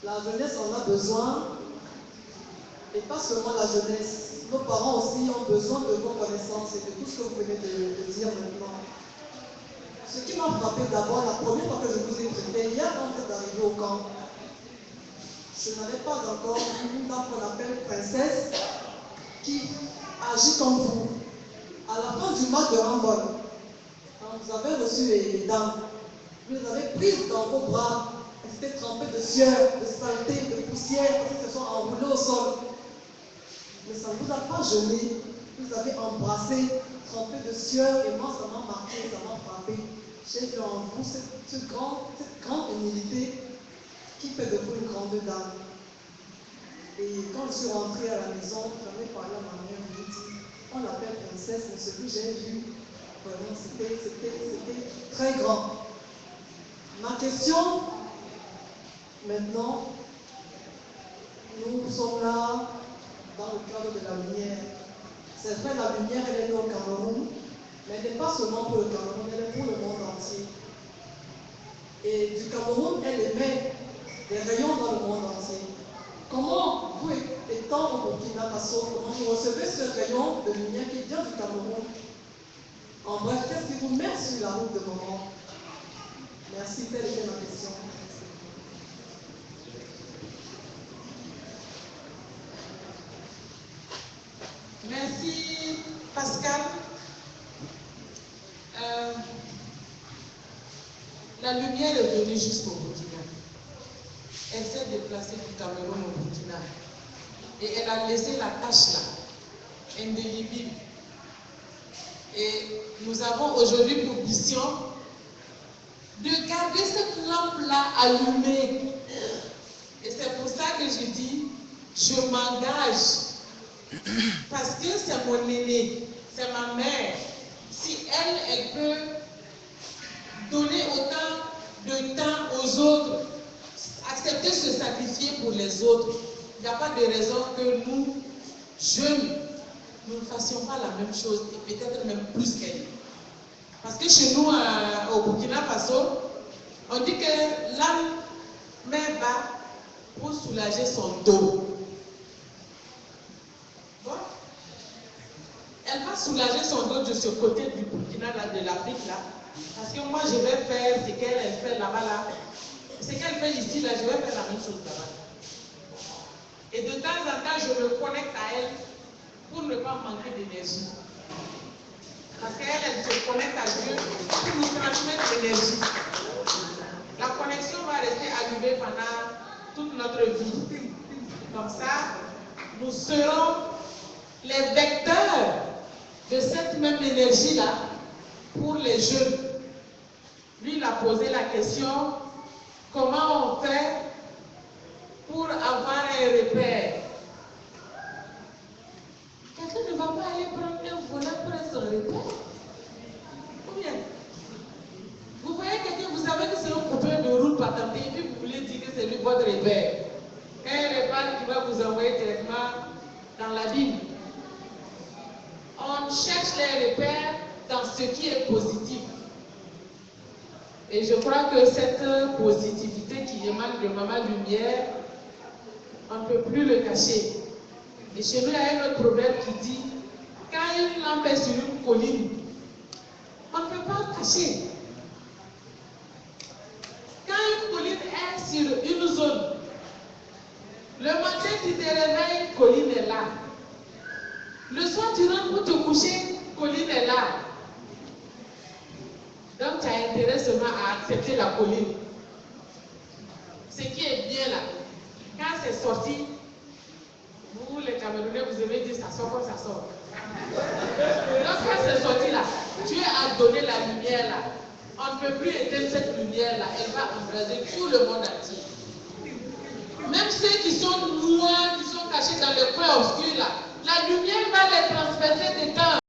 La jeunesse en a besoin, et pas seulement la jeunesse. Nos parents aussi ont besoin de vos connaissances et de tout ce que vous venez de dire maintenant. Ce qui m'a frappé d'abord, la première fois que je vous ai traité, hier quand vous êtes arrivé au camp, je n'avais pas encore vu une dame qu'on appelle princesse qui agit comme vous. À la fin du match de handball, quand vous avez reçu les dames, vous les avez prises dans vos bras. Elles étaient trempées de sueur, de saleté, de poussière, parce qu'elles se sont enroulées au sol. Mais ça ne vous a pas gêné. Vous avez embrassé, trempé de sueur, et moi ça m'a marqué, ça m'a frappé. J'ai vu en vous cette grande humilité qui fait de vous une grande dame. Et quand je suis rentrée à la maison, j'en ai parlé à ma mère, je lui ai dit, on l'appelle princesse, mais ce que j'ai vu, vraiment, c'était très grand. Ma question, maintenant, nous sommes là dans le cadre de la lumière. C'est vrai, la lumière, elle est née au Cameroun, mais elle n'est pas seulement pour le Cameroun, elle est pour le monde entier. Et du Cameroun, elle émet des rayons dans le monde entier. Comment, vous étant au Burkina Faso, comment vous recevez ce rayon de lumière qui vient du Cameroun? En bref, qu'est-ce qui vous met sur la route de moment? Merci, telle était ma question. Merci, Pascal. La lumière est venue jusqu'au Burkina. Elle s'est déplacée du Cameroun au Burkina. Et elle a laissé la tache là, indélébile. Et nous avons aujourd'hui pour mission de garder cette lampe-là allumée. Et c'est pour ça que je dis, je m'engage. Parce que c'est mon aîné, c'est ma mère. Si elle peut donner autant de temps aux autres, accepter de se sacrifier pour les autres, il n'y a pas de raison que nous, jeunes, nous ne fassions pas la même chose et peut-être même plus qu'elle. Parce que chez nous, au Burkina Faso, on dit que l'âme met bas pour soulager son dos. Bon. Elle va soulager son dos de ce côté du Burkina, là, de l'Afrique, là. Parce que moi, je vais faire ce qu'elle fait là-bas, là. Ce qu'elle fait ici, là, je vais faire la même chose là-bas. Et de temps en temps, je me connecte à elle pour ne pas manquer d'énergie. Parce qu'elle se connecte à Dieu pour nous transmettre l'énergie. La connexion va rester allumée pendant toute notre vie. Comme ça, nous serons les vecteurs de cette même énergie-là pour les jeunes. Lui, il a posé la question, comment on fait pour avoir un repère? Quelqu'un ne va pas aller prendre un volant pour être son repère? Ou bien, vous voyez quelqu'un, vous savez que c'est un copain de route patenté, et puis vous voulez dire que c'est lui votre repère. Un repère qui va vous envoyer directement dans la Bible. On cherche les repères dans ce qui est positif. Et je crois que cette positivité qui émane de Maman Lumière, on ne peut plus le cacher. Et chez nous, il y a un autre proverbe qui dit, quand une lampe est sur une colline, on ne peut pas le cacher. Quand une colline est sur une zone, le matin tu te réveilles, colline est là. Le soir tu rentres pour te coucher, colline est là. Donc tu as intérêt seulement à accepter la colline. Ce qui est bien là, quand c'est sorti, vous les Camerounais, vous aimez dire ça sort comme ça sort. Donc quand c'est sorti là, Dieu a donné la lumière là. On ne peut plus éteindre cette lumière là, elle va embraser tout le monde entier. Même ceux qui sont noirs, qui sont cachés dans les coins obscurs là, la lumière va les transpercer des temps.